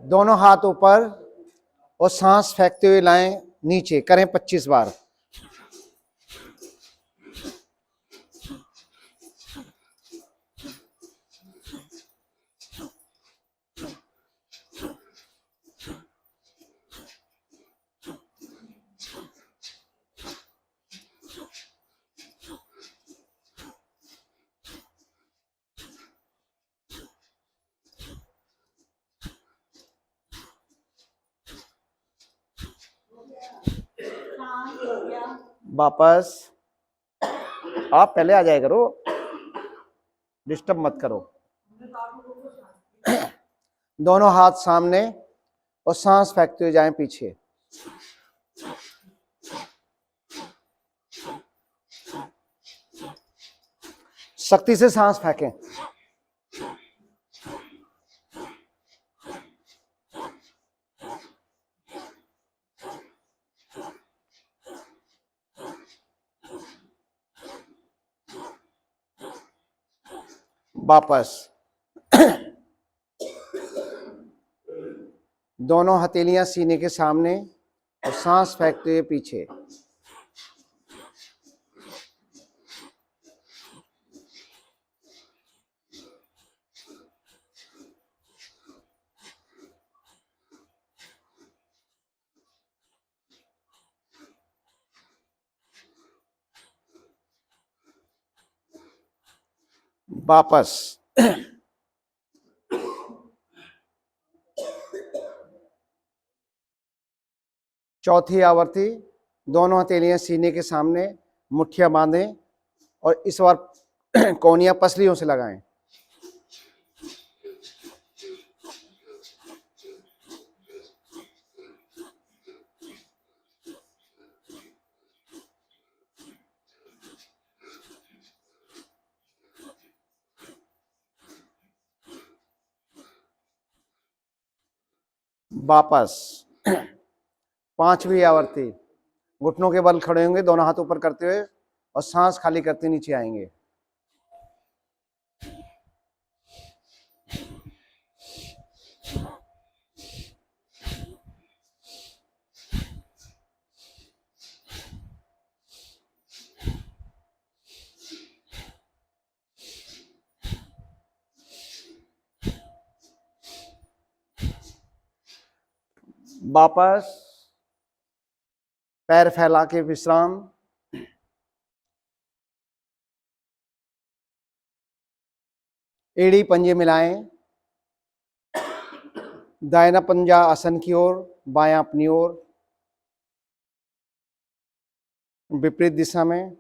दोनों हाथ ऊपर और सांस फेंकते हुए लाएं नीचे, करें 25 बार। वापस आप पहले आ जाया करो, डिस्टर्ब मत करो। दोनों हाथ सामने और सांस फेंकते हुए जाएं पीछे। शक्ति से सांस फेंकें। वापस दोनों हथेलियां सीने के सामने और सांस फेंकते हुए पीछे। वापस चौथी आवृत्ति, दोनों हथेलियां सीने के सामने, मुट्ठियां बांधें और इस बार कोहनियां पसलियों से लगाएं। वापस पांचवी आवृत्ति, घुटनों के बल खड़े होंगे, दोनों हाथ ऊपर करते हुए और सांस खाली करते नीचे आएंगे। वापस पैर फैला के विश्राम। एड़ी पंजे मिलाएं, दाहिना पंजा आसन की ओर, बायां अपनी ओर, विपरीत दिशा में।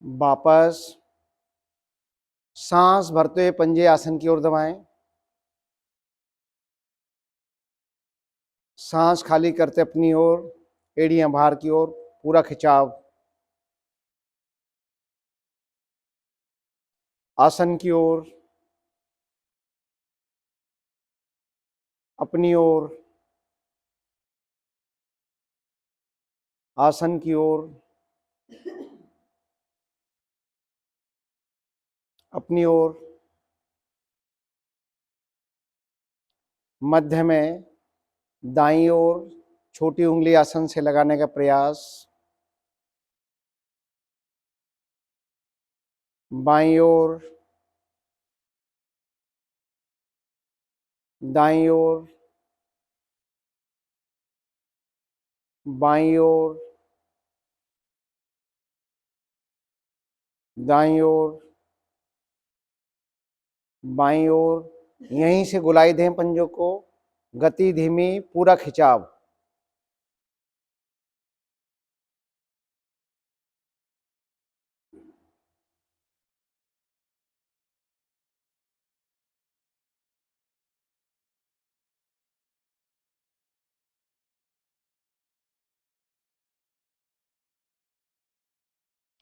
वापस सांस भरते हुए पंजे आसन की ओर दबाएं, सांस खाली करते अपनी ओर, एड़ियां बाहर की ओर, पूरा खिंचाव। आसन की ओर, अपनी ओर, आसन की ओर, अपनी ओर। मध्य में दाईं ओर छोटी उंगली आसन से लगाने का प्रयास, बाईं ओर, दाईं ओर, बाईं ओर, दाईं ओर, बाईं ओर। यहीं से गुलाई दें पंजों को, गति धीमी, पूरा खिंचाव।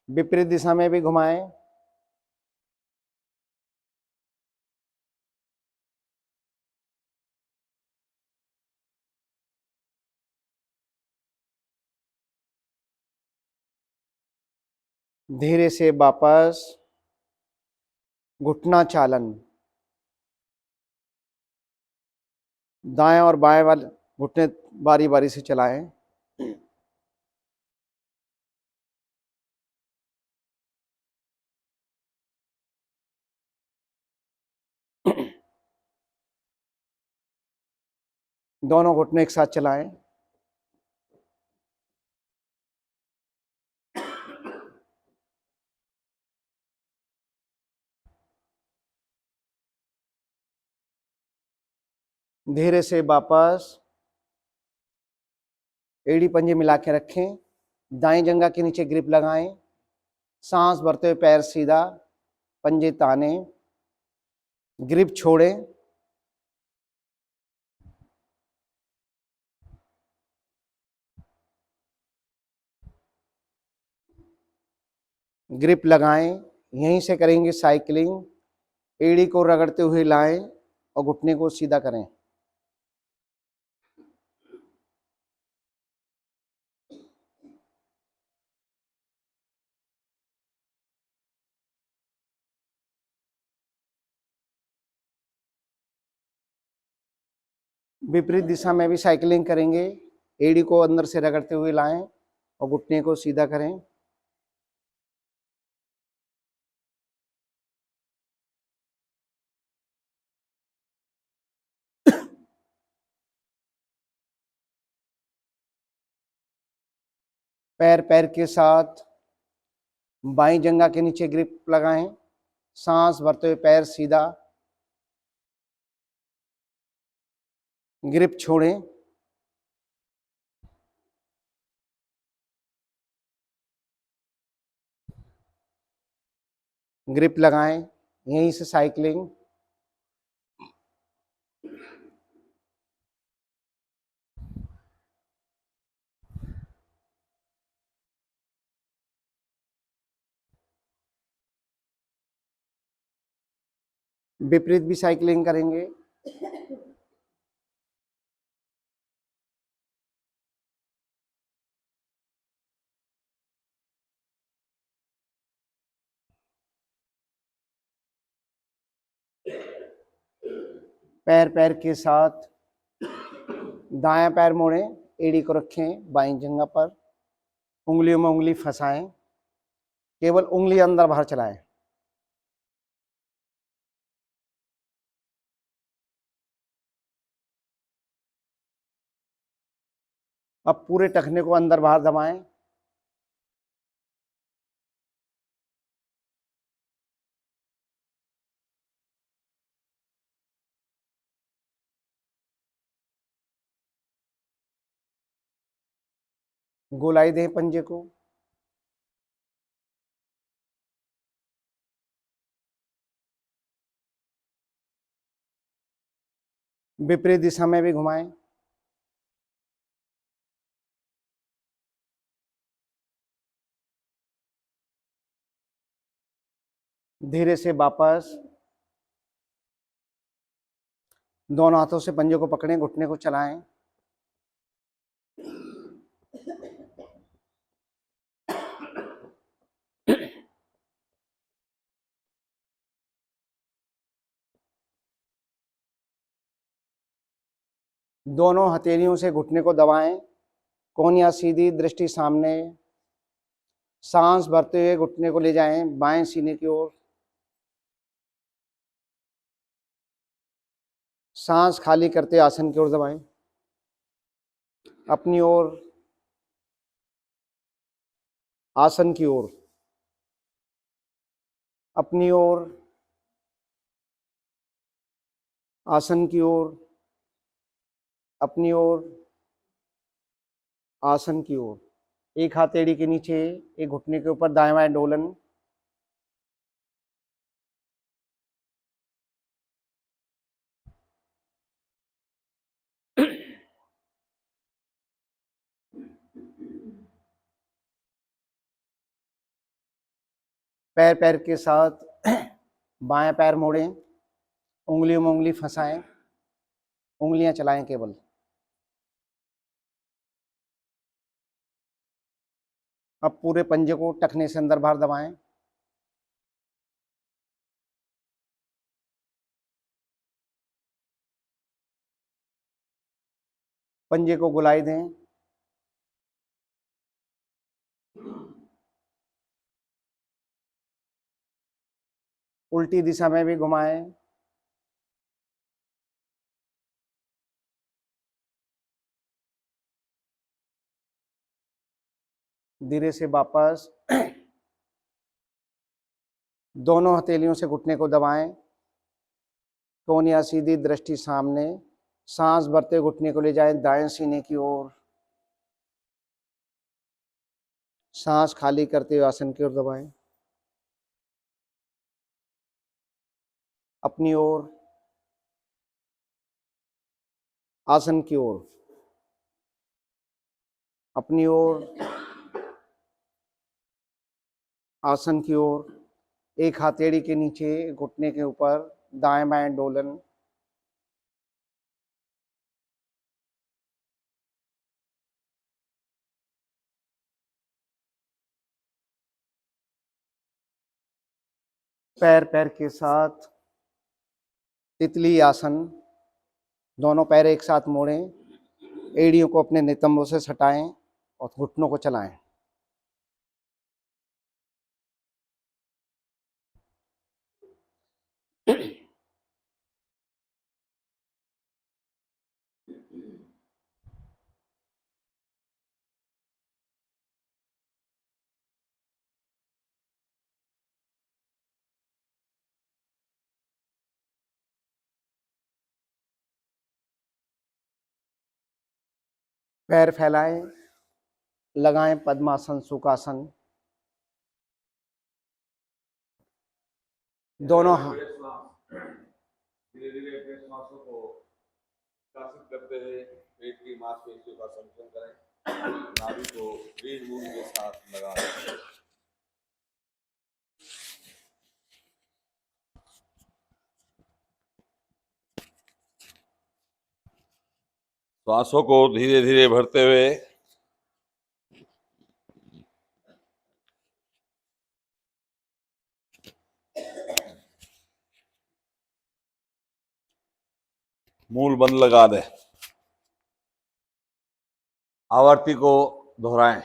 विपरीत दिशा में भी घुमाएं। धीरे से वापस घुटना चालन, दाएं और बाएं वाले घुटने बारी बारी से चलाएं। दोनों घुटने एक साथ चलाएं। धीरे से वापस एड़ी पंजे मिला के रखें, दाएं जंघा के नीचे ग्रिप लगाएं, सांस भरते हुए पैर सीधा, पंजे ताने, ग्रिप छोड़ें, ग्रिप लगाएं। यहीं से करेंगे साइकिलिंग। एड़ी को रगड़ते हुए लाएं और घुटने को सीधा करें। विपरीत दिशा में भी साइकिलिंग करेंगे। एड़ी को अंदर से रगड़ते हुए लाएं और घुटने को सीधा करें। पैर पैर के साथ बाईं जंघा के नीचे ग्रिप लगाएं, सांस भरते हुए पैर सीधा, ग्रिप छोड़ें, ग्रिप लगाएं। यहीं से साइकिलिंग। विपरीत भी साइकिलिंग करेंगे। पैर पैर के साथ दायां पैर मोड़ें, एड़ी को रखें बाईं जंघा पर, उंगलियों में उंगली फंसाएं, केवल उंगली अंदर बाहर चलाएं। अब पूरे टखने को अंदर बाहर दबाएं। गोलाई दें पंजे को। विपरीत दिशा में भी घुमाएं। धीरे से वापस दोनों हाथों से पंजे को पकड़ें, घुटने को चलाएं। दोनों हथेलियों से घुटने को दबाएं, कोहनियां सीधी, दृष्टि सामने। सांस भरते हुए घुटने को ले जाएं बाएं सीने की ओर। सांस खाली करते आसन की ओर दबाएं। अपनी ओर, आसन की ओर, अपनी ओर, आसन की ओर, अपनी ओर, आसन की ओर। एक हाथ एड़ी के नीचे, एक घुटने के ऊपर, दाएं बाएं डोलन। पैर पैर के साथ बाएं पैर मोड़ें, उंगलियों में उंगली फंसाएं, उंगलियां चलाएं केवल। अब पूरे पंजे को टखने से अंदर बाहर दबाएं। पंजे को गुलाई दें। उल्टी दिशा में भी घुमाएं। धीरे से वापस दोनों हथेलियों से घुटने को दबाएं। कोनिया सीधी, दृष्टि सामने। सांस भरते घुटने को ले जाएं दाएं सीने की ओर। सांस खाली करते हुए आसन की ओर दबाएं। अपनी ओर, आसन की ओर, अपनी ओर, आसन की ओर। एक हथेली के नीचे, घुटने के ऊपर, दाएं बाएं डोलन। पैर पैर के साथ तितली आसन। दोनों पैर एक साथ मोड़ें। एड़ियों को अपने नितंबों से सटाएं और घुटनों को चलाएं। पैर फैलाएं, लगाएं पद्मासन, सुखासन। दोनों धीरे धीरे अपने श्वासों को विकसित करते हुए पेट की मांसपेशियों का संतुलन करें। नाभि को रीढ़ मूल के साथ लगा दें। श्वासों को धीरे धीरे भरते हुए मूल बंद लगा दें। आवर्ती को दोहराएं।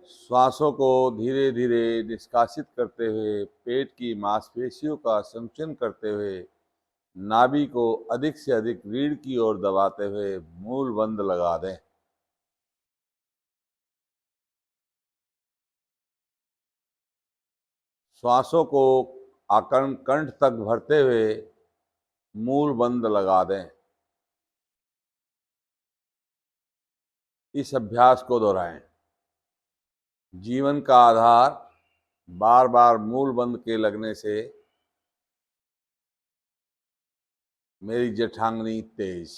श्वासों को धीरे धीरे निष्कासित करते हुए पेट की मांसपेशियों का संकुचन करते हुए नाभि को अधिक से अधिक रीढ़ की ओर दबाते हुए मूल बंद लगा दें। श्वासों को आकर्ण कंठ तक भरते हुए मूल बंद लगा दें। इस अभ्यास को दोहराएं। जीवन का आधार बार बार मूल बंद के लगने से मेरी जठांगनी तेज।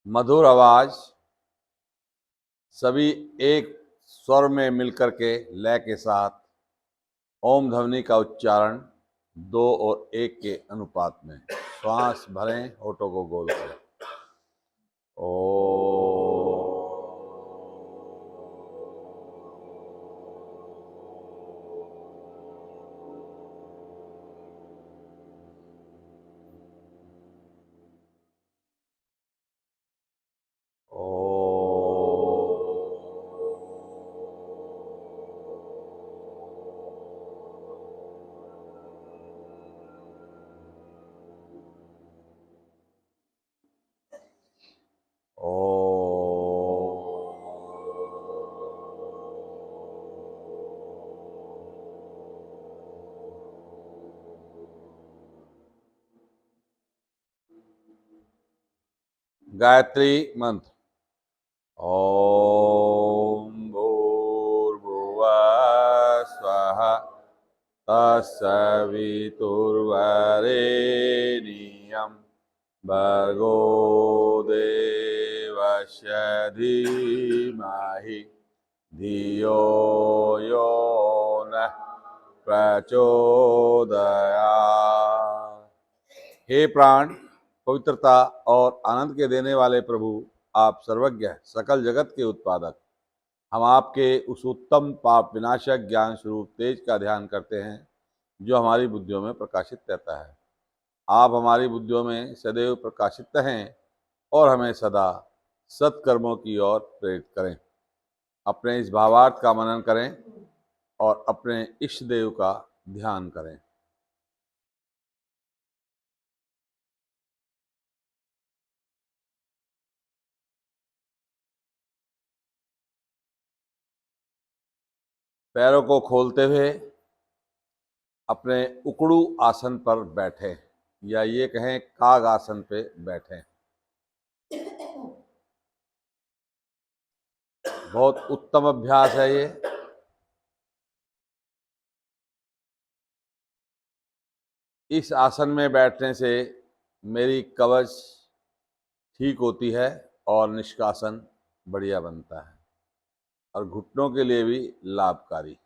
मधुर आवाज सभी एक स्वर में मिलकर के लय के साथ ओम ध्वनि का उच्चारण 2 और 1 के अनुपात में। श्वास भरें, होठों को गोल करें। ओ गायत्री मंत्र। ओम भूर्भुवः स्वः तत्सवितुर्वरेण्यं भर्गो देवस्य धीमहि धियो यो नः प्रचोदयात्। हे प्राण, पवित्रता और आनंद के देने वाले प्रभु, आप सर्वज्ञ, सकल जगत के उत्पादक, हम आपके उस उत्तम पाप विनाशक ज्ञान स्वरूप तेज का ध्यान करते हैं जो हमारी बुद्धियों में प्रकाशित रहता है। आप हमारी बुद्धियों में सदैव प्रकाशित हैं और हमें सदा सत्कर्मों की ओर प्रेरित करें। अपने इस भावार्थ का मनन करें और अपने इष्ट देव का ध्यान करें। पैरों को खोलते हुए अपने उकड़ू आसन पर बैठें, या ये कहें काग आसन पे बैठें। बहुत उत्तम अभ्यास है ये। इस आसन में बैठने से मेरी कवच ठीक होती है और निष्कासन बढ़िया बनता है और घुटनों के लिए भी लाभकारी।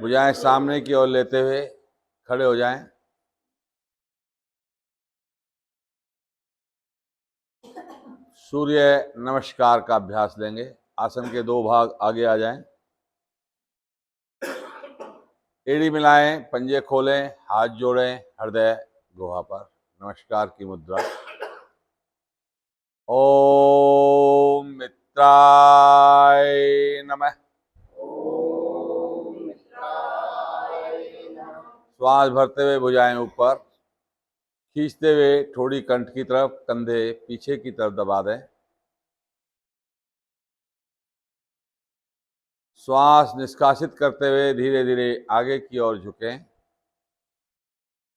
भुजाएं सामने की ओर लेते हुए खड़े हो जाएं। सूर्य नमस्कार का अभ्यास लेंगे। आसन के दो भाग आगे आ जाएं। एड़ी मिलाएं, पंजे खोलें, हाथ जोड़ें हृदय गुहा पर। नमस्कार की मुद्रा। ओम मित्राय नमः। श्वास भरते हुए भुजाएं ऊपर, खींचते हुए थोड़ी कंठ की तरफ, कंधे पीछे की तरफ दबा दें। श्वास निष्कासित करते हुए धीरे धीरे आगे की ओर झुकें।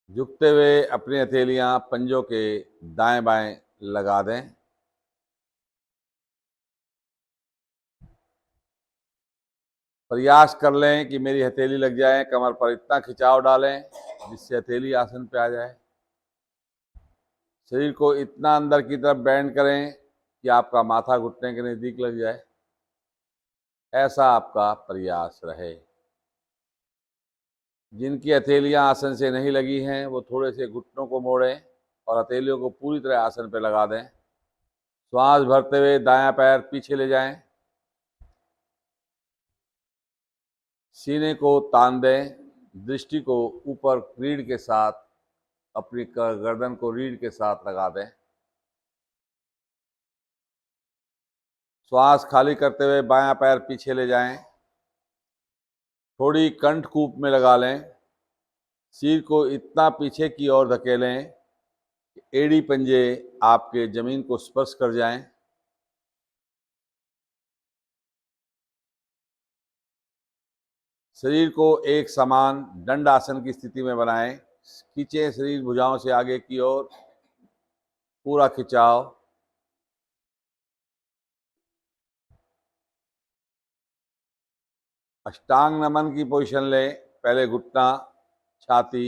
झुकते हुए अपनी हथेलियां पंजों के दाएं बाएं लगा दें। प्रयास कर लें कि मेरी हथेली लग जाए। कमर पर इतना खिंचाव डालें जिससे हथेली आसन पे आ जाए। शरीर को इतना अंदर की तरफ बेंड करें कि आपका माथा घुटने के नजदीक लग जाए। ऐसा आपका प्रयास रहे। जिनकी हथेलियां आसन से नहीं लगी हैं वो थोड़े से घुटनों को मोड़ें और हथेलियों को पूरी तरह आसन पे लगा दें। श्वास भरते हुए दायां पैर पीछे ले जाएं। सीने को तान दें। दृष्टि को ऊपर रीढ़ के साथ, अपनी गर्दन को रीढ़ के साथ लगा दें। श्वास खाली करते हुए बायां पैर पीछे ले जाएं। थोड़ी कंठ कूप में लगा लें। सिर को इतना पीछे की ओर धकेलें कि एड़ी पंजे आपके जमीन को स्पर्श कर जाएं। शरीर को एक समान दंड आसन की स्थिति में बनाएं। खींचे शरीर भुजाओं से आगे की ओर, पूरा खिंचाव। अष्टांग नमन की पोजीशन लें। पहले घुटना, छाती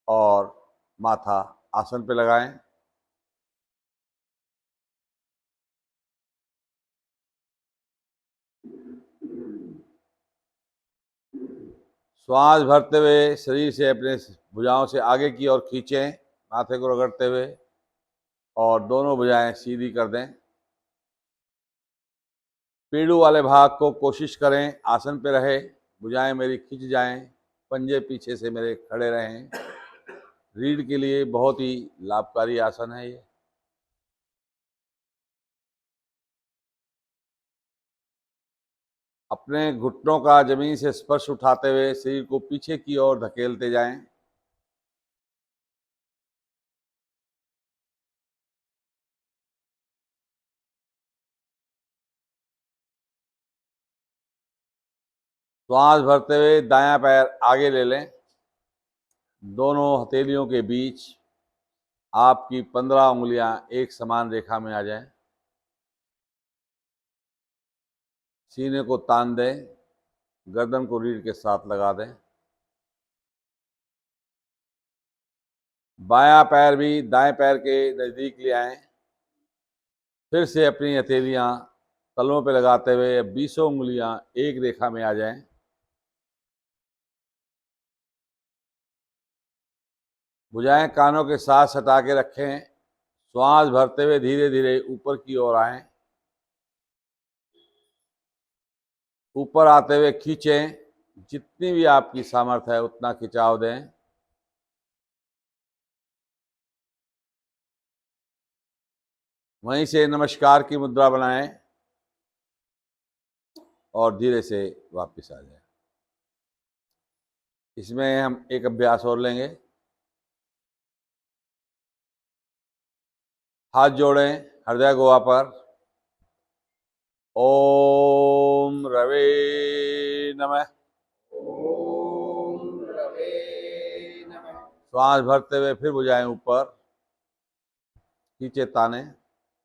और माथा आसन पे लगाएं। श्वास भरते हुए शरीर से अपने भुजाओं से आगे की ओर खींचें, माथे को रगड़ते हुए, और दोनों भुजाएं सीधी कर दें। पेड़ू वाले भाग को कोशिश करें आसन पे रहे, भुजाएं मेरी खिंच जाएं, पंजे पीछे से मेरे खड़े रहें। रीढ़ के लिए बहुत ही लाभकारी आसन है ये। अपने घुटनों का जमीन से स्पर्श उठाते हुए शरीर को पीछे की ओर धकेलते जाएं। श्वास भरते हुए दायां पैर आगे ले लें। दोनों हथेलियों के बीच आपकी 15 उंगलियां एक समान रेखा में आ जाएं। सीने को तान दें, गर्दन को रीढ़ के साथ लगा दें। बायां पैर भी दाएं पैर के नजदीक ले आएं। फिर से अपनी हथेलियां तलवों पे लगाते हुए 20 उंगलियां एक रेखा में आ जाएं। भुजाएं कानों के साथ सटा के रखें। श्वास भरते हुए धीरे धीरे ऊपर की ओर आएं। ऊपर आते हुए खींचें। जितनी भी आपकी सामर्थ्य है उतना खिंचाव दें। वहीं से नमस्कार की मुद्रा बनाएं और धीरे से वापस आ जाएं। इसमें हम एक अभ्यास और लेंगे। हाथ जोड़ें हृदय गुहा पर। ओम रवे नमः। ओम रवे नमः। श्वास भरते हुए फिर भुजाएं ऊपर, खींचे ताने।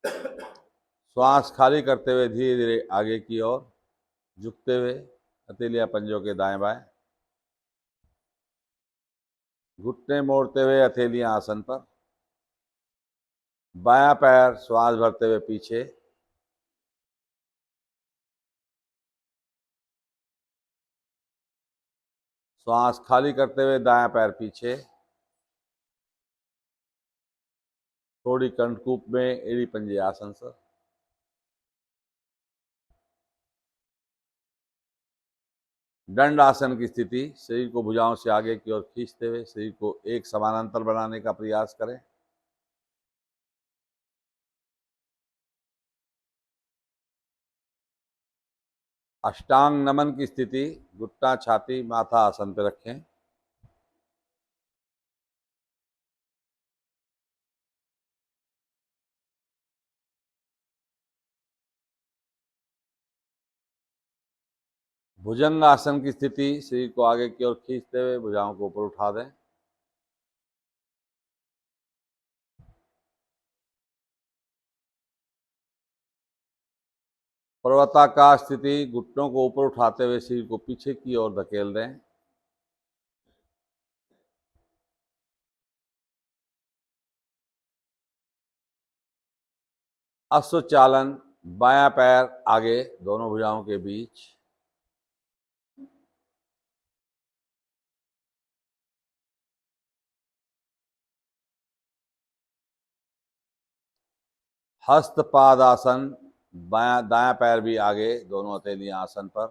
श्वास खाली करते हुए धीरे धीरे आगे की ओर झुकते हुए हथेलियां पंजों के दाएं बाएं। घुटने मोड़ते हुए हथेलियां आसन पर। बायां पैर श्वास भरते हुए पीछे। श्वास खाली करते हुए दायां पैर पीछे। थोड़ी कंठकूप में एड़ी पंजे आसन सर। दंड आसन की स्थिति। शरीर को भुजाओं से आगे की ओर खींचते हुए शरीर को एक समानांतर बनाने का प्रयास करें। अष्टांग नमन की स्थिति। घुटना छाती माथा आसन पर रखें। भुजंग आसन की स्थिति। शरीर को आगे की ओर खींचते हुए भुजाओं को ऊपर उठा दें। पर्वताकार स्थिति। घुटनों को ऊपर उठाते हुए शरीर को पीछे की ओर धकेल दें। अश्वचालन। बायां पैर आगे दोनों भुजाओं के बीच। हस्तपाद आसन। दायां पैर भी आगे दोनों हथेलियां आसन पर।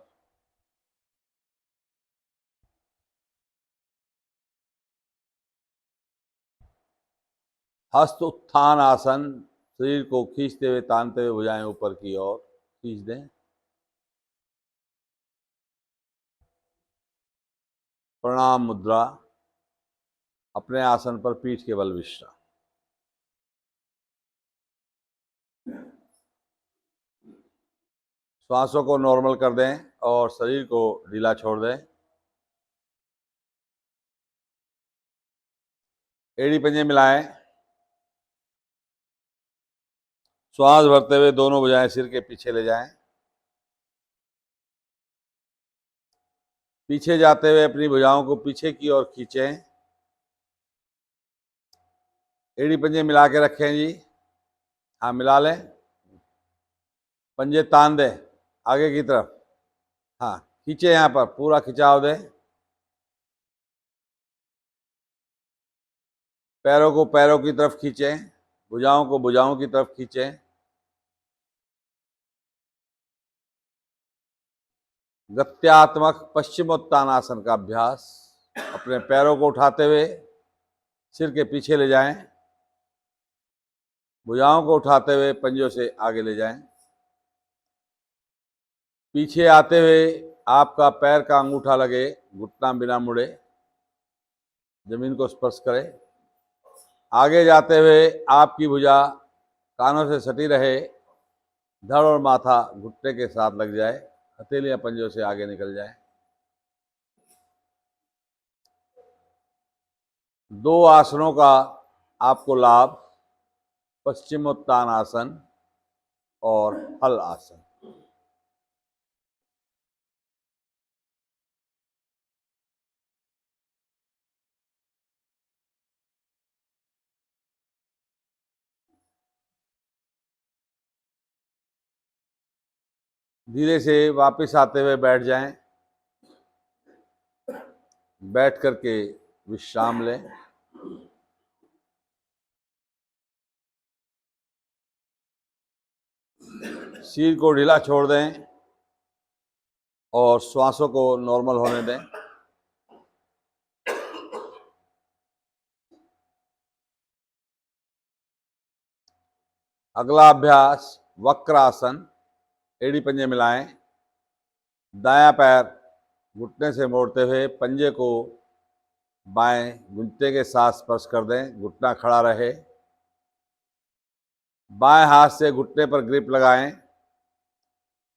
हस्त उत्थान आसन। शरीर को खींचते हुए तानते हुए भुजाएं ऊपर की ओर खींच दें। प्रणाम मुद्रा। अपने आसन पर पीठ के बल विश्राम। श्वासों को नॉर्मल कर दें और शरीर को ढीला छोड़ दें। एड़ी पंजे मिलाएं। श्वास भरते हुए दोनों भुजाएं सिर के पीछे ले जाएं। पीछे जाते हुए अपनी भुजाओं को पीछे की ओर खींचें। एड़ी पंजे मिला के रखें जी। हाँ मिला लें। पंजे तान दें आगे की तरफ। हाँ खींचे, यहाँ पर पूरा खिंचाव दें। पैरों को पैरों की तरफ खींचें। भुजाओं को भुजाओं की तरफ खींचें। गत्यात्मक पश्चिमोत्तानासन का अभ्यास। अपने पैरों को उठाते हुए सिर के पीछे ले जाएं। भुजाओं को उठाते हुए पंजों से आगे ले जाएं। पीछे आते हुए आपका पैर का अंगूठा लगे, घुटना बिना मुड़े जमीन को स्पर्श करे। आगे जाते हुए आपकी भुजा कानों से सटी रहे। धड़ और माथा घुटने के साथ लग जाए। हथेलियां पंजों से आगे निकल जाए। दो आसनों का आपको लाभ, पश्चिमोत्तान आसन और हल आसन। धीरे से वापस आते हुए बैठ जाएं। बैठ करके विश्राम लें। सिर को ढीला छोड़ दें और श्वासों को नॉर्मल होने दें। अगला अभ्यास वक्रासन। एड़ी पंजे मिलाएं, दायां पैर घुटने से मोड़ते हुए पंजे को बाएं घुटने के साथ स्पर्श कर दें, घुटना खड़ा रहे। बाएं हाथ से घुटने पर ग्रिप लगाएं,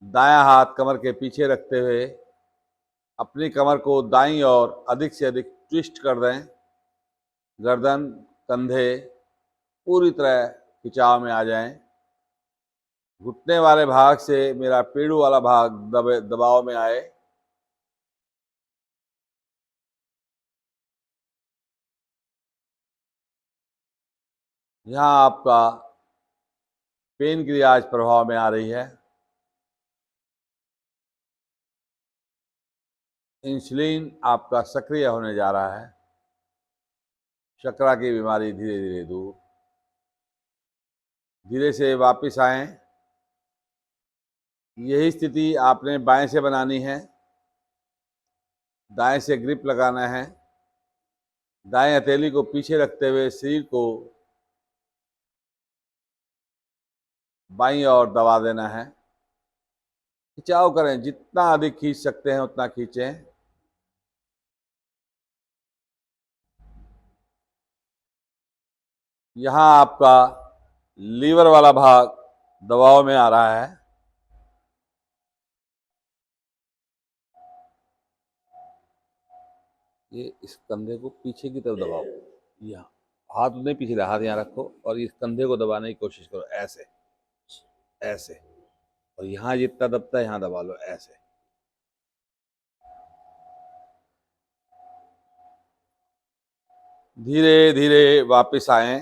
दायां हाथ कमर के पीछे रखते हुए अपनी कमर को दाईं ओर अधिक से अधिक ट्विस्ट कर दें। गर्दन, कंधे पूरी तरह खिंचाव में आ जाएं। घुटने वाले भाग से मेरा पेड़ू वाला भाग दबाव में आए। यहाँ आपका पेन क्रियाज प्रभाव में आ रही है। इंसुलिन आपका सक्रिय होने जा रहा है। शर्करा की बीमारी धीरे धीरे दूर। धीरे से वापस आएं। यही स्थिति आपने बाएं से बनानी है। दाएं से ग्रिप लगाना है। दाएं हथेली को पीछे रखते हुए शरीर को बाईं ओर दबा देना है। खिंचाव करें, जितना अधिक खींच सकते हैं उतना खींचें। यहाँ आपका लीवर वाला भाग दबाव में आ रहा है। ये इस कंधे को पीछे की तरफ दबाओ। यहाँ हाथ नहीं पीछे, हाथ यहाँ रखो और इस कंधे को दबाने की कोशिश करो, ऐसे ऐसे। और यहाँ जितना दबता है यहाँ दबा लो, ऐसे। धीरे धीरे वापस आए।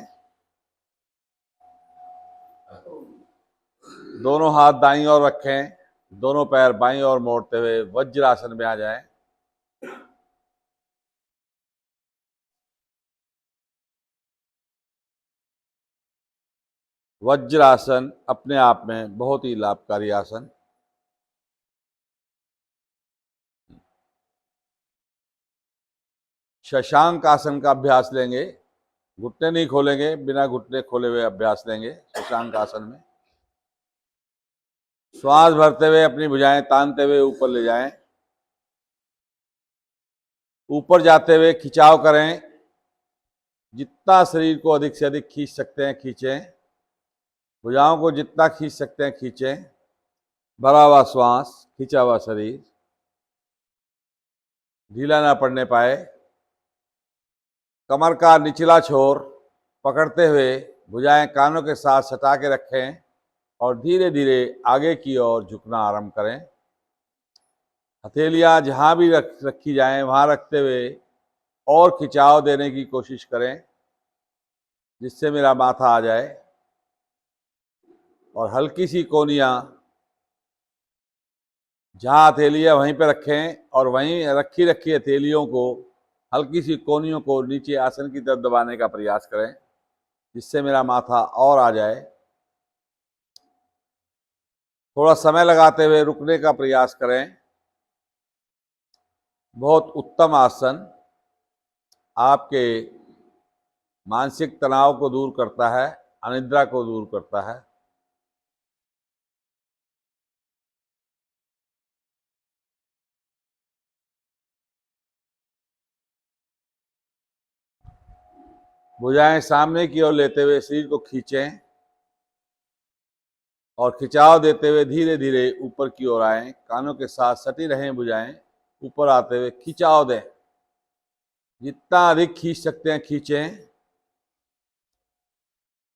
दोनों हाथ दाईं ओर रखें, दोनों पैर बाईं ओर मोड़ते हुए वज्रासन में आ जाएं। वज्रासन अपने आप में बहुत ही लाभकारी आसन। शशांक आसन का अभ्यास लेंगे। घुटने नहीं खोलेंगे, बिना घुटने खोले हुए अभ्यास लेंगे शशांक आसन में। श्वास भरते हुए अपनी भुजाएं तानते हुए ऊपर ले जाएं। ऊपर जाते हुए खिंचाव करें। जितना शरीर को अधिक से अधिक खींच सकते हैं खींचें। भुजाओं को जितना खींच सकते हैं खींचें। भरा हुआ श्वास, खींचा हुआ शरीर, ढीला ना पड़ने पाए। कमर का निचला छोर पकड़ते हुए भुजाएं कानों के साथ सटा के रखें और धीरे धीरे आगे की ओर झुकना आरंभ करें। हथेलियां जहां भी रखी जाएं वहां रखते हुए और खिंचाव देने की कोशिश करें, जिससे मेरा माथा आ जाए। और हल्की सी कोनियां, जहां हथेलियां वहीं पे रखें और वहीं रखी रखी हथेलियों को, हल्की सी कोनियों को नीचे आसन की तरफ दबाने का प्रयास करें, जिससे मेरा माथा और आ जाए। थोड़ा समय लगाते हुए रुकने का प्रयास करें। बहुत उत्तम आसन, आपके मानसिक तनाव को दूर करता है, अनिद्रा को दूर करता है। भुजाएं सामने की ओर लेते हुए शरीर को खींचें और खिंचाव देते हुए धीरे धीरे ऊपर की ओर आएं। कानों के साथ सटी रहें भुजाएं। ऊपर आते हुए खिंचाव दें। जितना अधिक खींच सकते हैं खींचें।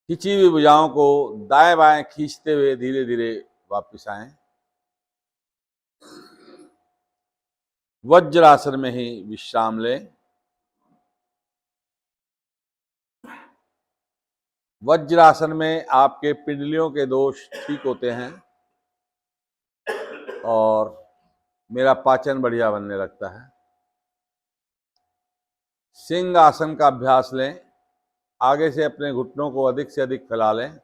खिंची हुई भुजाओं को दाएं बाएं खींचते हुए धीरे धीरे वापस आएं। वज्रासन में ही विश्राम लें। वज्रासन में आपके पिंडलियों के दोष ठीक होते हैं और मेरा पाचन बढ़िया बनने लगता है। सिंह आसन का अभ्यास लें। आगे से अपने घुटनों को अधिक से अधिक फैला लें।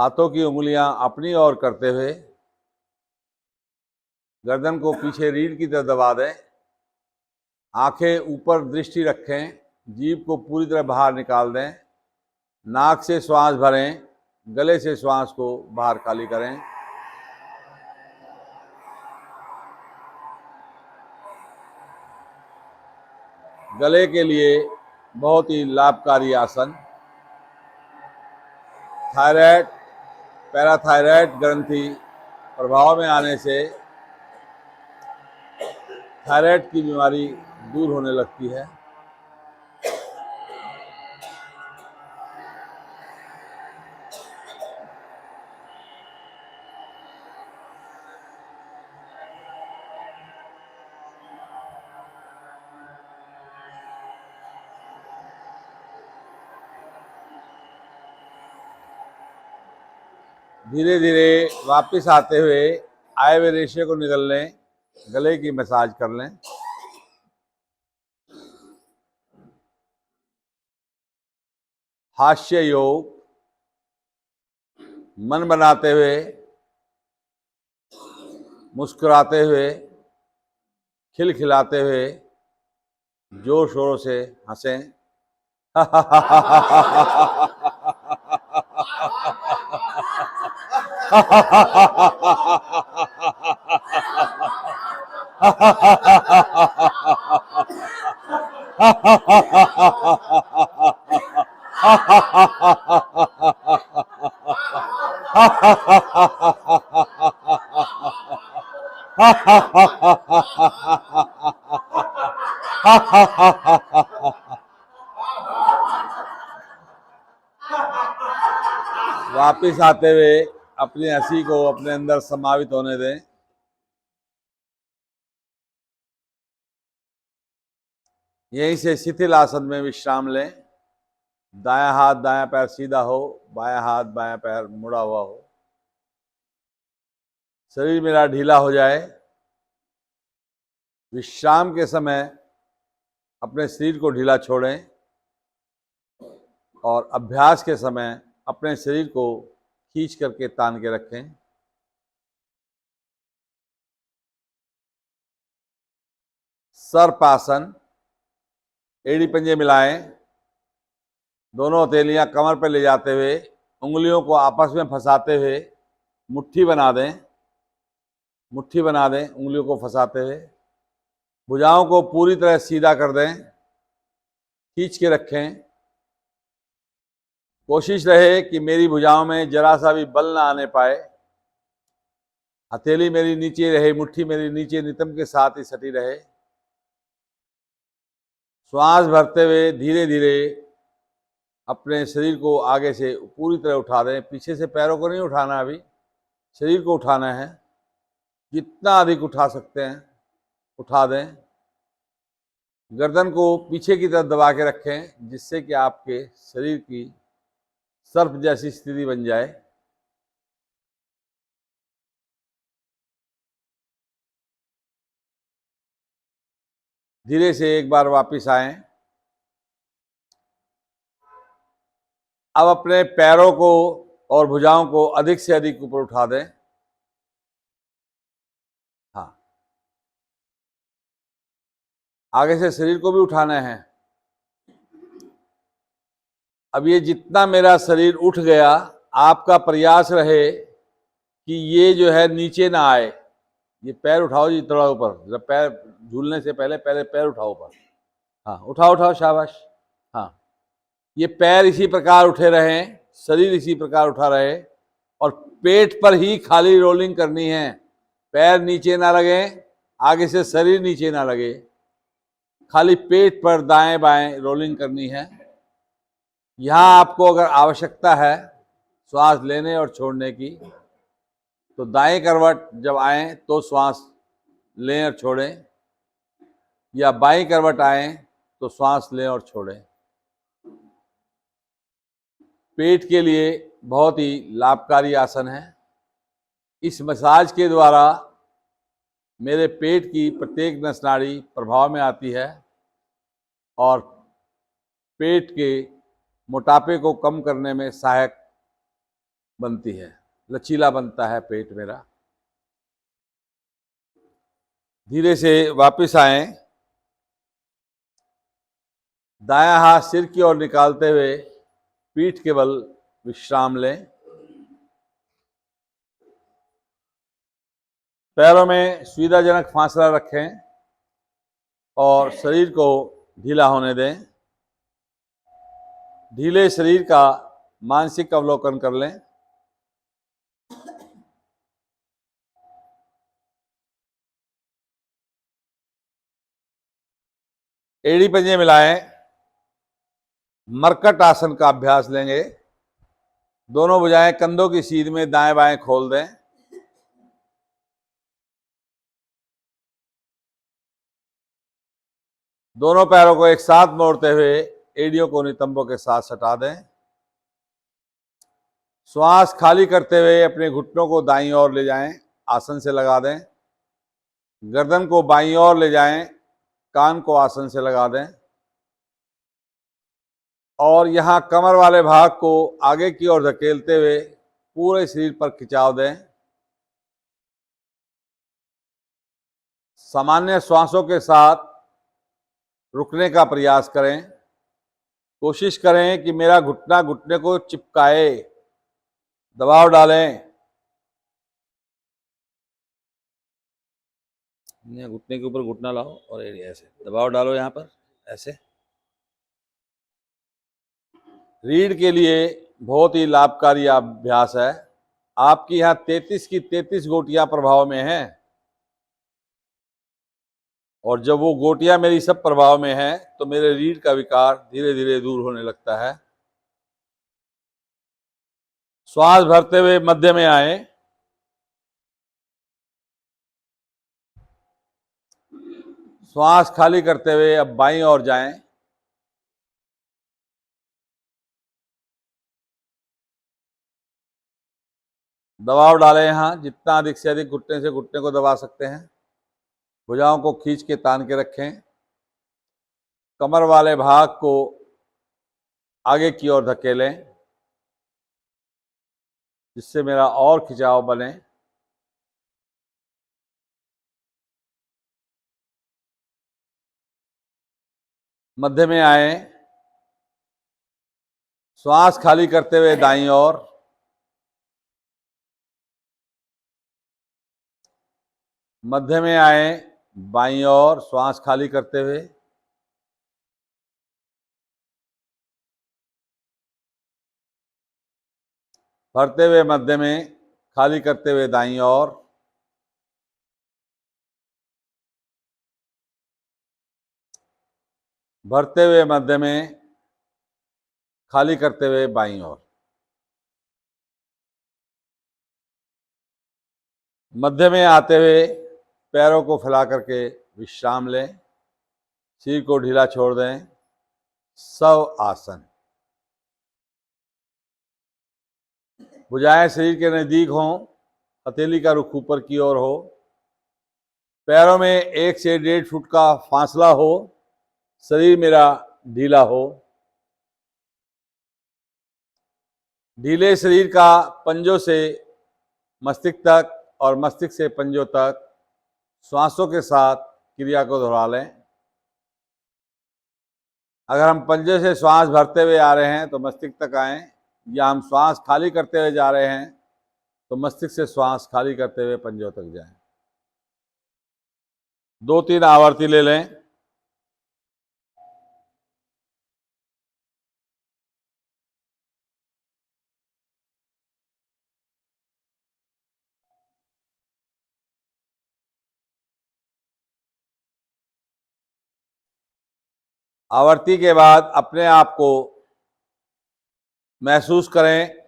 हाथों की उंगलियां अपनी ओर करते हुए गर्दन को पीछे रीढ़ की तरफ दबा दें। आंखें ऊपर दृष्टि रखें, जीभ को पूरी तरह बाहर निकाल दें। नाक से श्वास भरें, गले से श्वास को बाहर खाली करें। गले के लिए बहुत ही लाभकारी आसन। थायराइड, पैराथायराइड ग्रंथि प्रभाव में आने से थायराइड की बीमारी दूर होने लगती है। धीरे धीरे वापस आते हुए आए हुए रेशे को निगल लें, गले की मसाज कर लें। हास्य योग, मन बनाते हुए, मुस्कुराते हुए, खिलखिलाते हुए जोर शोरों से हंसें। वापिस आते हुए अपनी हंसी को अपने अंदर समावित होने दें। यहीं से शिथिल आसन में विश्राम लें। दायां हाथ दायां पैर सीधा हो, बायां हाथ बायां पैर मुड़ा हुआ हो। शरीर मेरा ढीला हो जाए। विश्राम के समय अपने शरीर को ढीला छोड़ें और अभ्यास के समय अपने शरीर को खींच करके तान के रखें। सर्पासन, एड़ी पंजे मिलाएं, दोनों हथेलियां कमर पर ले जाते हुए उंगलियों को आपस में फंसाते हुए मुट्ठी बना दें। मुट्ठी बना दें उंगलियों को फंसाते हुए। भुजाओं को पूरी तरह सीधा कर दें, खींच के रखें। कोशिश रहे कि मेरी भुजाओं में जरा सा भी बल ना आने पाए। हथेली मेरी नीचे रहे, मुट्ठी मेरी नीचे नितंब के साथ ही सटी रहे। श्वास भरते हुए धीरे धीरे अपने शरीर को आगे से पूरी तरह उठा दें। पीछे से पैरों को नहीं उठाना, अभी शरीर को उठाना है। जितना अधिक उठा सकते हैं उठा दें। गर्दन को पीछे की तरफ दबा के रखें, जिससे कि आपके शरीर की सर्प जैसी स्थिति बन जाए। धीरे से एक बार वापस आएं। अब अपने पैरों को और भुजाओं को अधिक से अधिक ऊपर उठा दें। हाँ, आगे से शरीर को भी उठाना है। अब ये जितना मेरा शरीर उठ गया, आपका प्रयास रहे कि ये जो है नीचे ना आए। ये पैर उठाओ जी थोड़ा ऊपर, जब पैर झूलने से पहले पहले पैर उठाओ ऊपर। हाँ, उठाओ उठाओ, शाबाश। हाँ, ये पैर इसी प्रकार उठे रहें, शरीर इसी प्रकार उठा रहे और पेट पर ही खाली रोलिंग करनी है। पैर नीचे ना लगे, आगे से शरीर नीचे ना लगे, खाली पेट पर दाएं बाएं रोलिंग करनी है। यहाँ आपको अगर आवश्यकता है श्वास लेने और छोड़ने की, तो दाएं करवट जब आए तो श्वास लें और छोड़ें, या बाएं करवट आए तो श्वास लें और छोड़ें। पेट के लिए बहुत ही लाभकारी आसन है। इस मसाज के द्वारा मेरे पेट की प्रत्येक नस नाड़ी प्रभाव में आती है और पेट के मोटापे को कम करने में सहायक बनती है, लचीला बनता है पेट मेरा। धीरे से वापस आए, दायां हाथ सिर की ओर निकालते हुए पीठ के बल विश्राम लें। पैरों में सुविधाजनक फासला रखें और शरीर को ढीला होने दें। ढीले शरीर का मानसिक अवलोकन कर लें। एड़ी पंजे मिलाएं, मरकट आसन का अभ्यास लेंगे। दोनों भुजाएं कंधों की सीध में दाएं बाएं खोल दें। दोनों पैरों को एक साथ मोड़ते हुए एड़ियों को नितंबों के साथ सटा दें। श्वास खाली करते हुए अपने घुटनों को दाईं ओर ले जाएं, आसन से लगा दें। गर्दन को बाईं ओर ले जाएं, कान को आसन से लगा दें और यहां कमर वाले भाग को आगे की ओर धकेलते हुए पूरे शरीर पर खिंचाव दें। सामान्य श्वासों के साथ रुकने का प्रयास करें। कोशिश करें कि मेरा घुटना घुटने को चिपकाए, दबाव डालें। घुटने के ऊपर घुटना लाओ और ऐसे दबाव डालो, यहां पर ऐसे। रीढ़ के लिए बहुत ही लाभकारी अभ्यास है। आपकी यहां 33 की 33 गोटियां प्रभाव में हैं और जब वो गोटियां मेरी सब प्रभाव में हैं तो मेरे रीढ़ का विकार धीरे धीरे दूर होने लगता है। श्वास भरते हुए मध्य में आए, श्वास खाली करते हुए अब बाईं ओर जाएं। दबाव डालें, यहां जितना अधिक से अधिक घुटने से घुटने को दबा सकते हैं। भुजाओं को खींच के तान के रखें। कमर वाले भाग को आगे की ओर धकेलें जिससे मेरा और खिंचाव बने। मध्य में आए, श्वास खाली करते हुए दाईं ओर। मध्य में आए, बाईं ओर श्वास खाली करते हुए। भरते हुए मध्य में, खाली करते हुए दाईं ओर। भरते हुए मध्य में, खाली करते हुए बाईं ओर। मध्य में आते हुए पैरों को फैला करके विश्राम लें। सिर को ढीला छोड़ दें। शव आसन। भुजाएं शरीर के नजदीक हों, हथेली का रुख ऊपर की ओर हो, पैरों में 1 से 1.5 फुट का फासला हो, शरीर मेरा ढीला हो। ढीले शरीर का पंजों से मस्तिष्क तक और मस्तिष्क से पंजों तक श्वासों के साथ क्रिया को दोहरा लें। अगर हम पंजे से श्वास भरते हुए आ रहे हैं तो मस्तिष्क तक आएं, या हम श्वास खाली करते हुए जा रहे हैं तो मस्तिष्क से श्वास खाली करते हुए पंजों तक जाएं। 2-3 आवर्ती ले लें। आवर्ती के बाद अपने आप को महसूस करें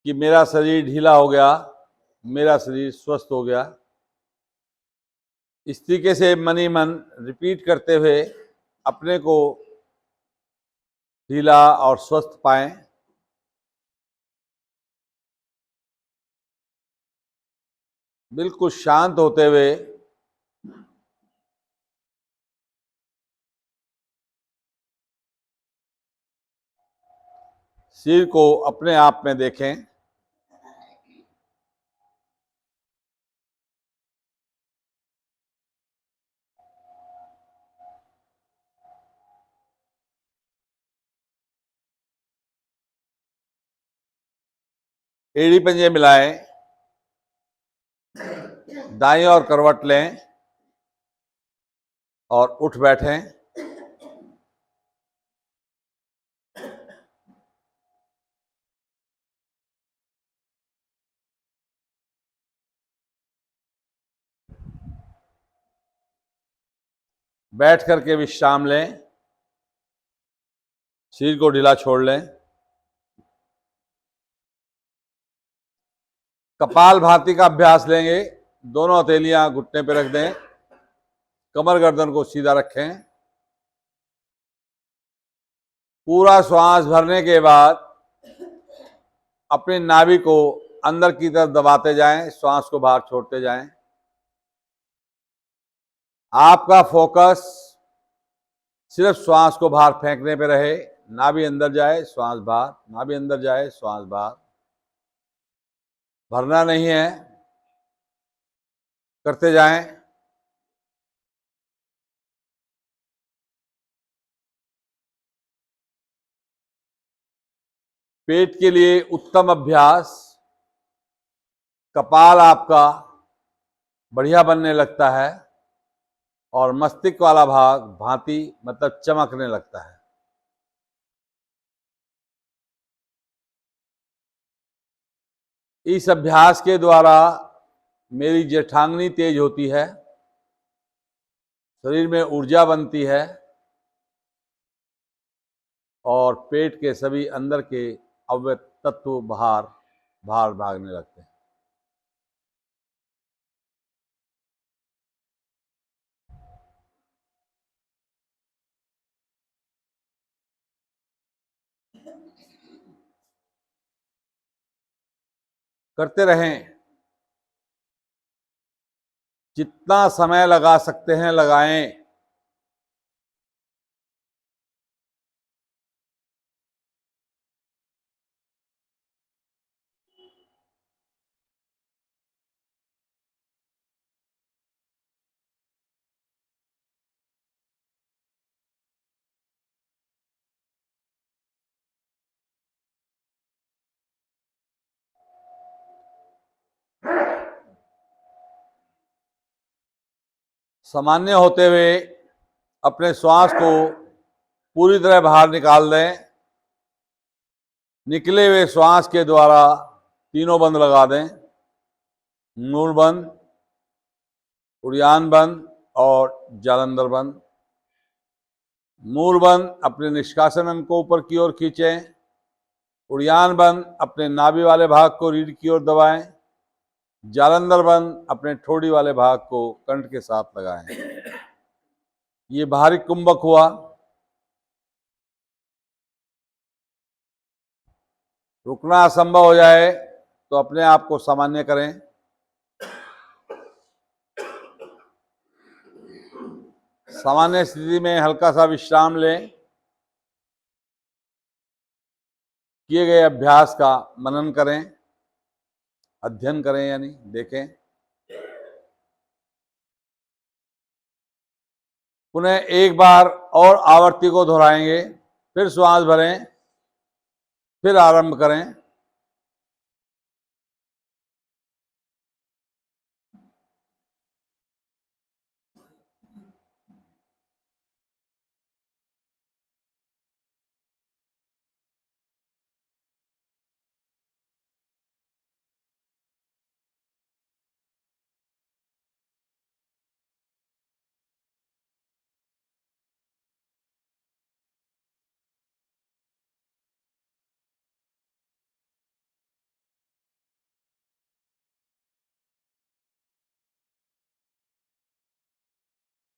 कि मेरा शरीर ढीला हो गया, मेरा शरीर स्वस्थ हो गया। इस तरीके से मन ही मन रिपीट करते हुए अपने को ढीला और स्वस्थ पाएं। बिल्कुल शांत होते हुए सिर को अपने आप में देखें। एड़ी पंजे मिलाएं, दाईं ओर करवट लें और उठ बैठें। बैठ करके विश्राम लें, सिर को ढीला छोड़ लें। कपाल भाती का अभ्यास लेंगे। दोनों हथेलियां घुटने पे रख दें, कमर गर्दन को सीधा रखें। पूरा श्वास भरने के बाद अपनी नाभि को अंदर की तरफ दबाते जाएं, श्वास को बाहर छोड़ते जाएं। आपका फोकस सिर्फ श्वास को बाहर फेंकने पे रहे। नाभि अंदर जाए, श्वास बाहर, नाभि अंदर जाए, श्वास बाहर। भरना नहीं है, करते जाएं। पेट के लिए उत्तम अभ्यास, कपाल आपका बढ़िया बनने लगता है और मस्तिष्क वाला भाग भांति मतलब चमकने लगता है। इस अभ्यास के द्वारा मेरी जेठांगनी तेज होती है, शरीर में ऊर्जा बनती है और पेट के सभी अंदर के अवयव तत्व बाहर भागने लगते हैं। करते रहें, जितना समय लगा सकते हैं लगाएं। सामान्य होते हुए अपने श्वास को पूरी तरह बाहर निकाल दें। निकले हुए श्वास के द्वारा तीनों बंद लगा दें, मूल बंद, उड़ान बंद और जालंधर बंद। मूल बंद अपने निष्कासन अंग को ऊपर की ओर खींचें। उड़ान बंद अपने नाभि वाले भाग को रीढ़ की ओर दबाएं। जालंधर बंद अपने ठोड़ी वाले भाग को कंठ के साथ लगाएं। ये बाहरी कुंभक हुआ। रुकना असंभव हो जाए तो अपने आप को सामान्य करें। सामान्य स्थिति में हल्का सा विश्राम लें। किए गए अभ्यास का मनन करें, अध्ययन करें, यानी देखें। पुनः एक बार और आवृत्ति को दोहराएंगे, फिर श्वास भरें, फिर आरंभ करें।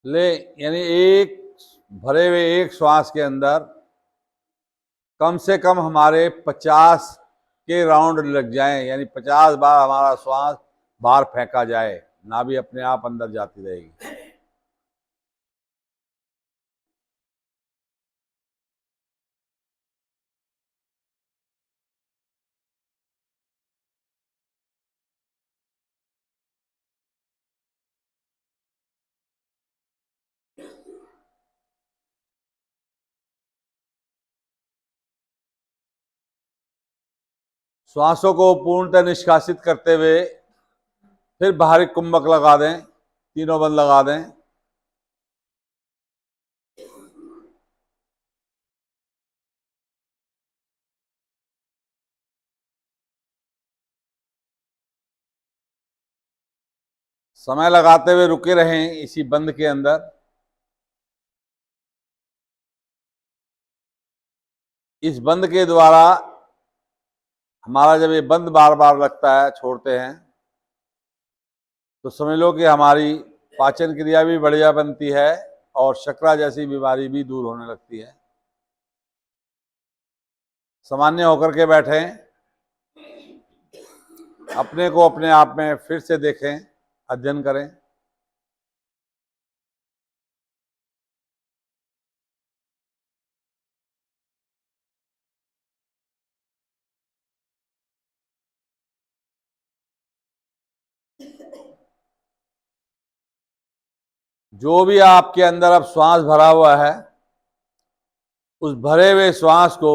ले यानी एक भरे हुए एक श्वास के अंदर कम से कम हमारे 50 के राउंड लग जाएं, यानी 50 बार हमारा श्वास बाहर फेंका जाए, नाभि अपने आप अंदर जाती रहेगी। श्वासों को पूर्णतः निष्कासित करते हुए फिर बाहरी कुंभक लगा दें, तीनों बंद लगा दें। समय लगाते हुए रुके रहें इसी बंद के अंदर। इस बंद के द्वारा हमारा जब ये बंद बार बार लगता है, छोड़ते हैं, तो समझ लो कि हमारी पाचन क्रिया भी बढ़िया बनती है और शर्करा जैसी बीमारी भी दूर होने लगती है। सामान्य होकर के बैठें, अपने को अपने आप में फिर से देखें, अध्ययन करें। जो भी आपके अंदर अब श्वास भरा हुआ है, उस भरे हुए श्वास को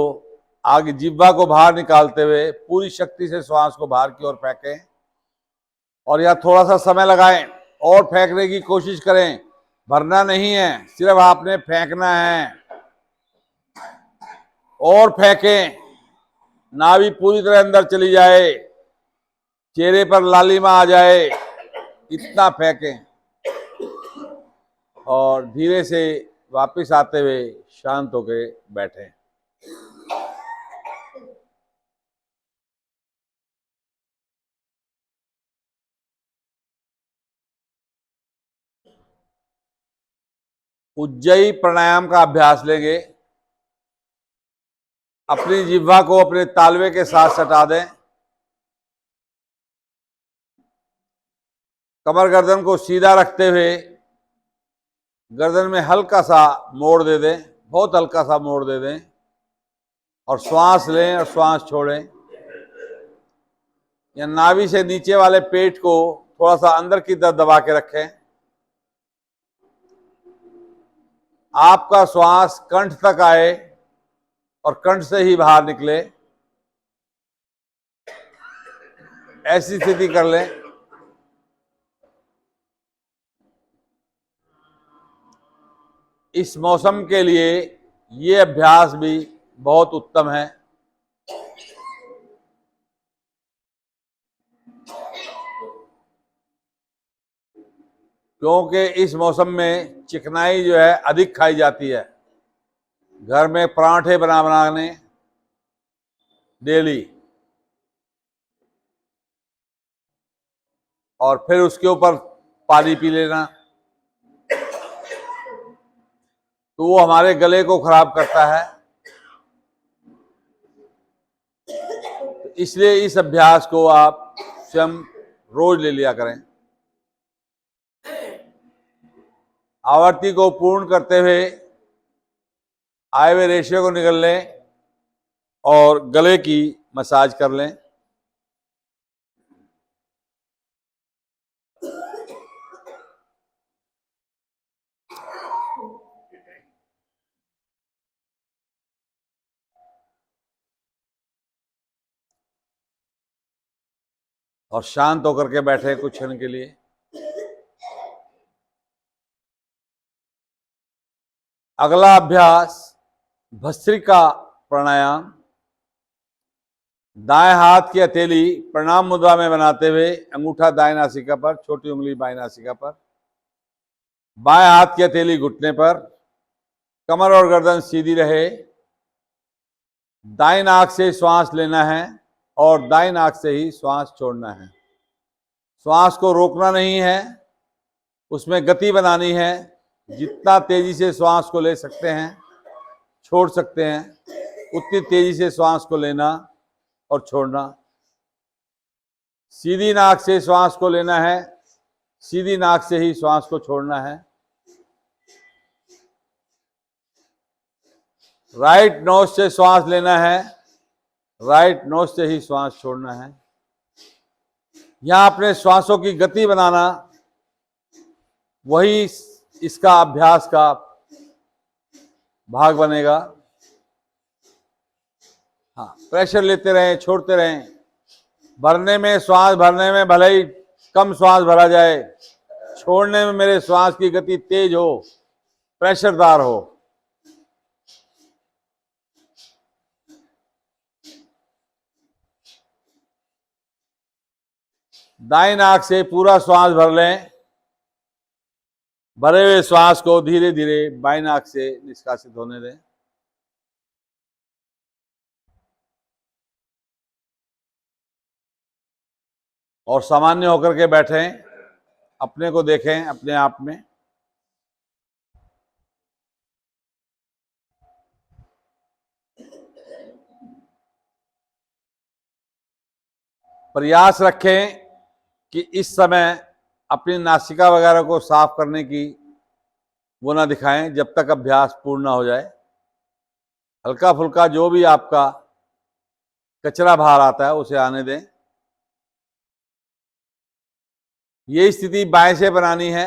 आगे जिह्वा को बाहर निकालते हुए पूरी शक्ति से श्वास को बाहर की ओर फेंकें और या थोड़ा सा समय लगाएं और फेंकने की कोशिश करें। भरना नहीं है, सिर्फ आपने फेंकना है। और फेंकें, नाभि पूरी तरह अंदर चली जाए, चेहरे पर लालिमा आ जाए, इतना फेंकें और धीरे से वापस आते हुए शांत होकर बैठें। उज्जयी प्राणायाम का अभ्यास लेंगे। अपनी जिह्वा को अपने तालवे के साथ सटा दें। कमर गर्दन को सीधा रखते हुए गर्दन में हल्का सा मोड़ दे दें, बहुत हल्का सा मोड़ दे दें और श्वास लें और श्वास छोड़ें। या नाभि से नीचे वाले पेट को थोड़ा सा अंदर की तरफ दबा के रखें। आपका श्वास कंठ तक आए और कंठ से ही बाहर निकले, ऐसी स्थिति कर लें। इस मौसम के लिए ये अभ्यास भी बहुत उत्तम है। क्योंकि इस मौसम में चिकनाई जो है अधिक खाई जाती है। घर में पराठे बनाने डेली और फिर उसके ऊपर पानी पी लेना, तो वो हमारे गले को खराब करता है। तो इसलिए इस अभ्यास को आप स्वयं रोज ले लिया करें। आवृत्ति को पूर्ण करते हुए आए हुए रेशे को निगल लें और गले की मसाज कर लें। और शांत होकर के बैठे कुछ क्षण के लिए। अगला अभ्यास भस्त्रिका प्राणायाम। दाएं हाथ की हथेली प्रणाम मुद्रा में बनाते हुए अंगूठा दाएं नासिका पर, छोटी उंगली बाएं नासिका पर, बाएं हाथ की हथेली घुटने पर, कमर और गर्दन सीधी रहे। दाएं नाक से श्वास लेना है और दाएं नाक से ही श्वास छोड़ना है। श्वास को रोकना नहीं है, उसमें गति बनानी है। जितना तेजी से श्वास को ले सकते हैं, छोड़ सकते हैं, उतनी तेजी से श्वास को लेना और छोड़ना। सीधी नाक से श्वास को लेना है, सीधी नाक से ही श्वास को छोड़ना है। राइट नोज से श्वास लेना है, राइट नोज से ही श्वास छोड़ना है। यहां अपने श्वासों की गति बनाना, वही इसका अभ्यास का भाग बनेगा। हाँ, प्रेशर लेते रहें, छोड़ते रहें, भरने में, श्वास भरने में भले ही कम श्वास भरा जाए, छोड़ने में मेरे श्वास की गति तेज हो, प्रेशरदार हो। दाईं नाक से पूरा श्वास भर लें। भरे हुए श्वास को धीरे धीरे बाईं नाक से निष्कासित होने दें। और सामान्य होकर के बैठें, अपने को देखें अपने आप में। प्रयास रखें कि इस समय अपनी नासिका वगैरह को साफ करने की वो ना दिखाएं जब तक अभ्यास पूर्ण ना हो जाए। हल्का फुल्का जो भी आपका कचरा बाहर आता है उसे आने दें। ये स्थिति बाएं से बनानी है।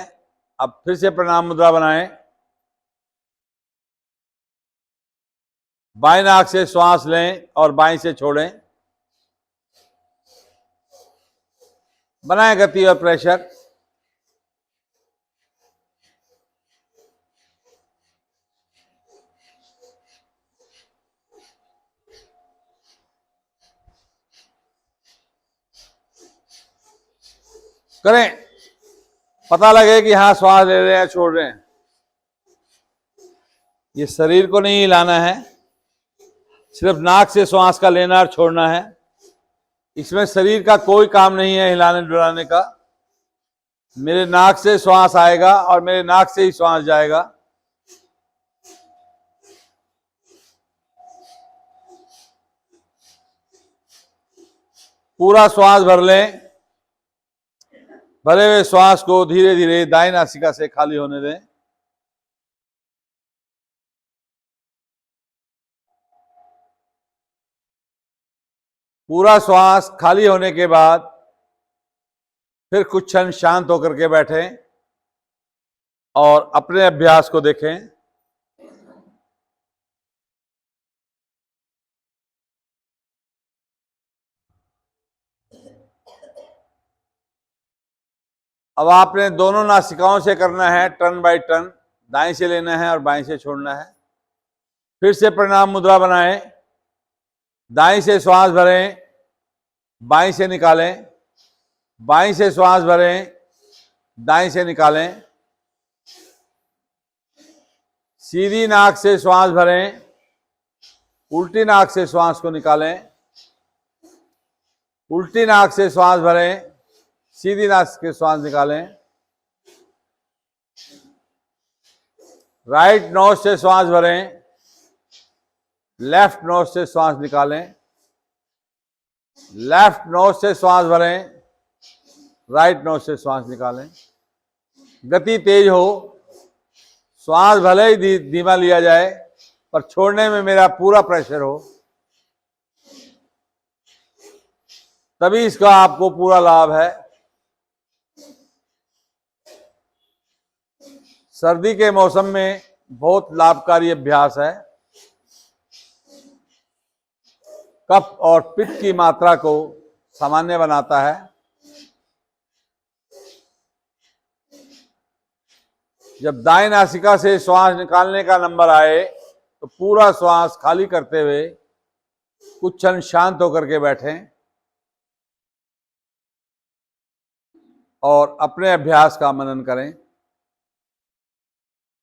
अब फिर से प्रणाम मुद्रा बनाएं। बाएं नाक से श्वास लें और बाएं से छोड़ें। बनाएं गति और प्रेशर। करें, पता लगे कि हाँ श्वास ले रहे हैं, छोड़ रहे हैं। ये शरीर को नहीं हिलाना है, सिर्फ नाक से श्वास का लेना और छोड़ना है। इसमें शरीर का कोई काम नहीं है हिलाने डुलाने का। मेरे नाक से श्वास आएगा और मेरे नाक से ही श्वास जाएगा। पूरा श्वास भर लें। भरे हुए श्वास को धीरे धीरे दाईं नासिका से खाली होने दें। पूरा श्वास खाली होने के बाद फिर कुछ क्षण शांत होकर के बैठें और अपने अभ्यास को देखें। अब आपने दोनों नासिकाओं से करना है, टर्न बाय टर्न। दाएं से लेना है और बाएं से छोड़ना है। फिर से प्रणाम मुद्रा बनाएं। दाएं से श्वास भरें, बाएं से निकालें। बाएं से श्वास भरें, दाएं से निकालें। सीधी नाक से श्वास भरें, उल्टी नाक से श्वास को निकालें। उल्टी नाक से श्वास भरें, सीधी नाक से श्वास निकालें। राइट नोज से श्वास भरें, लेफ्ट नोज से श्वास निकालें। लेफ्ट नोज से श्वास भरें, राइट नोज से श्वास निकालें। गति तेज हो, श्वास भले ही धीमा लिया जाए पर छोड़ने में मेरा पूरा प्रेशर हो, तभी इसका आपको पूरा लाभ है। सर्दी के मौसम में बहुत लाभकारी अभ्यास है। कफ और पित्त की मात्रा को सामान्य बनाता है। जब दाएं नासिका से श्वास निकालने का नंबर आए तो पूरा श्वास खाली करते हुए कुछ क्षण शांत होकर के बैठें और अपने अभ्यास का मनन करें।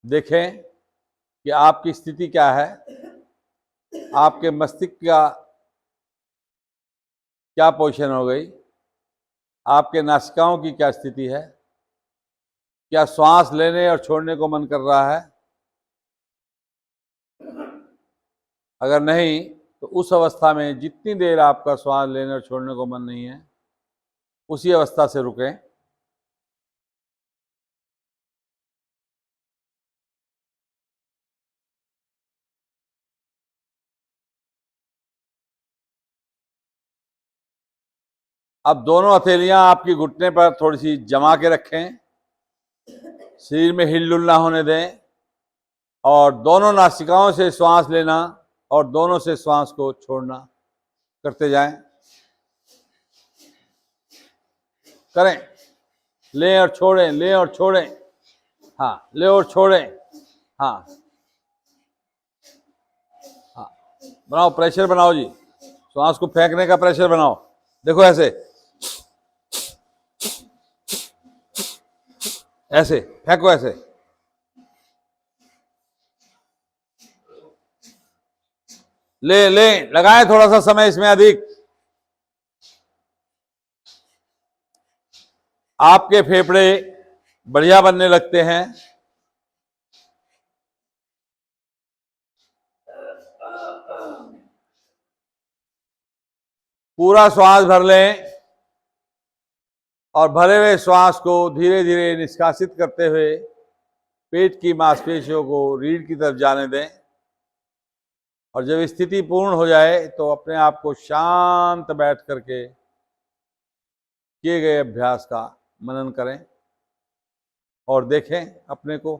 देखें कि आपकी स्थिति क्या है, आपके मस्तिष्क का क्या पोजीशन हो गई, आपके नासिकाओं की क्या स्थिति है, क्या श्वास लेने और छोड़ने को मन कर रहा है। अगर नहीं तो उस अवस्था में जितनी देर आपका श्वास लेने और छोड़ने को मन नहीं है, उसी अवस्था से रुकें। अब दोनों हथेलियां आपकी घुटने पर थोड़ी सी जमा के रखें। शरीर में हिलडुल ना होने दें और दोनों नासिकाओं से श्वास लेना और दोनों से श्वास को छोड़ना करते जाएं। करें, लें और छोड़ें, लें और छोड़ें, हाँ, ले और छोड़ें, हाँ हाँ, बनाओ, प्रेशर बनाओ जी, श्वास को फेंकने का प्रेशर बनाओ। देखो ऐसे, ऐसे फेंको, ऐसे ले ले, लगाए थोड़ा सा समय इसमें अधिक। आपके फेफड़े बढ़िया बनने लगते हैं। पूरा श्वास भर लें और भरे हुए श्वास को धीरे धीरे निष्कासित करते हुए पेट की मांसपेशियों को रीढ़ की तरफ जाने दें। और जब स्थिति पूर्ण हो जाए तो अपने आप को शांत बैठ करके किए गए अभ्यास का मनन करें और देखें अपने को।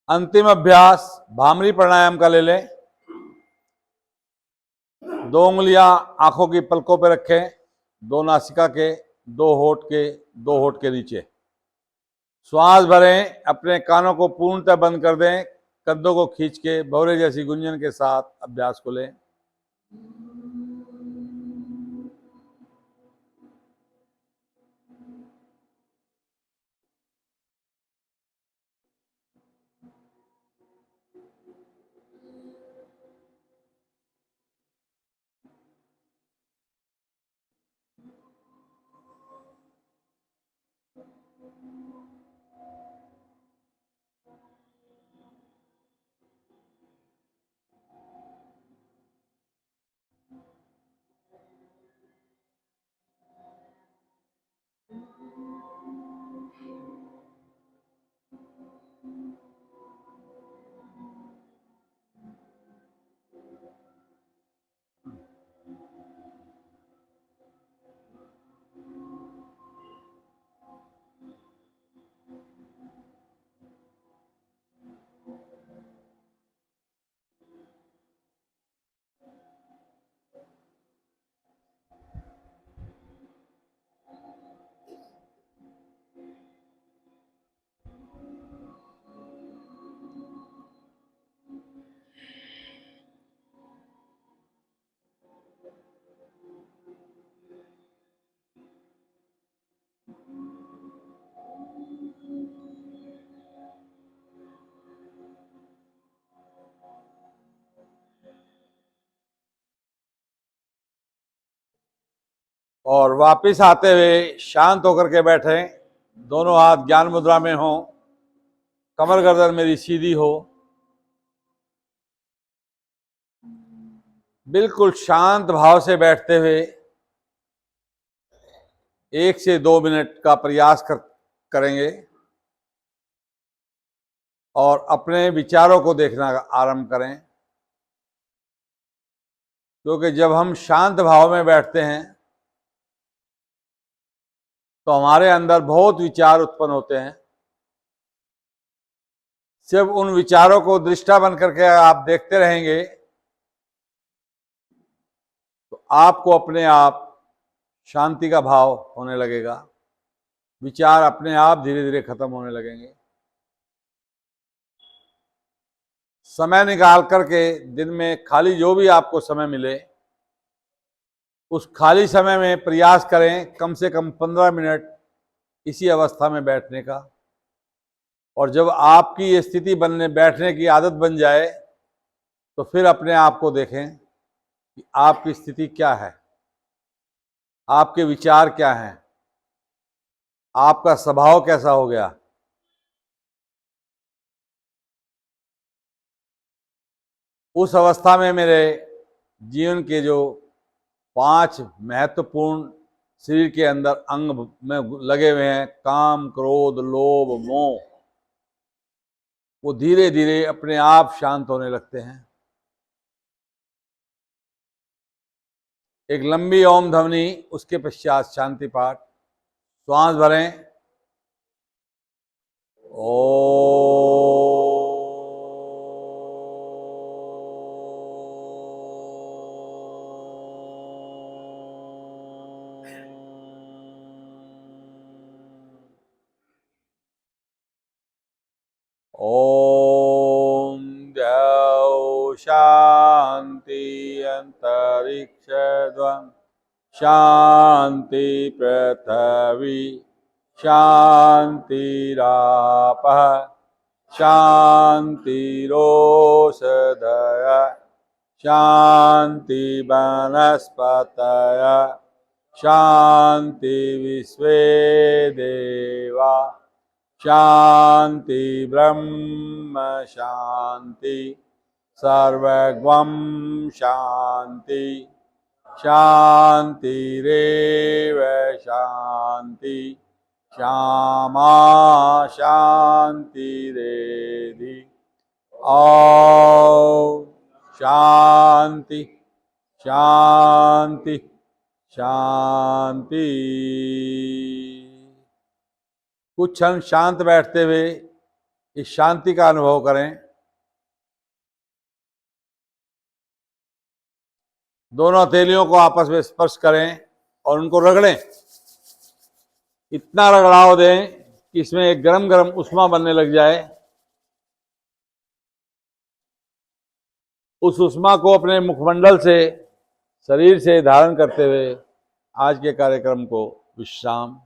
अंतिम अभ्यास भामरी प्राणायाम का ले लें। 2 उंगलियां आंखों की पलकों पर रखें, 2 नासिका के, 2 होठ के, 2 होठ के नीचे। श्वास भरें, अपने कानों को पूर्णतः बंद कर दें, कंधों को खींच के भौरे जैसी गुंजन के साथ अभ्यास को लें। और वापिस आते हुए शांत होकर के बैठें, दोनों हाथ ज्ञान मुद्रा में हों, कमर गर्दन मेरी सीधी हो, बिल्कुल शांत भाव से बैठते हुए 1 से 2 मिनट का प्रयास करेंगे और अपने विचारों को देखना आरंभ करें। क्योंकि जब हम शांत भाव में बैठते हैं तो हमारे अंदर बहुत विचार उत्पन्न होते हैं। सिर्फ उन विचारों को दृष्टा बन करके आप देखते रहेंगे तो आपको अपने आप शांति का भाव होने लगेगा, विचार अपने आप धीरे धीरे खत्म होने लगेंगे। समय निकाल करके दिन में खाली जो भी आपको समय मिले उस खाली समय में प्रयास करें कम से कम 15 मिनट इसी अवस्था में बैठने का। और जब आपकी ये स्थिति बैठने की आदत बन जाए तो फिर अपने आप को देखें कि आपकी स्थिति क्या है, आपके विचार क्या हैं, आपका स्वभाव कैसा हो गया। उस अवस्था में मेरे जीवन के जो 5 महत्वपूर्ण शरीर के अंदर अंग में लगे हुए हैं, काम, क्रोध, लोभ, मोह, वो धीरे धीरे अपने आप शांत होने लगते हैं। एक लंबी ओम ध्वनि, उसके पश्चात शांति पाठ। श्वास भरें, ओम द्यौ शांति अंतरिक्षध्वं शांति पृथ्वी शांतिरापः शांतिरोषधय शांति वनस्पतय शांति विश्वे देवा शांति ब्रह्म शांति सर्वगम शांति शांतिरेव शांति श्यामा शांतिरेधि ओम शांति शांति शांति। कुछ क्षण शांत बैठते हुए इस शांति का अनुभव करें। दोनों हथेलियों को आपस में स्पर्श करें और उनको रगड़ें। इतना रगड़ाव दें कि इसमें एक गरम गरम उष्मा बनने लग जाए। उस उष्मा को अपने मुखमंडल से, शरीर से धारण करते हुए आज के कार्यक्रम को विश्राम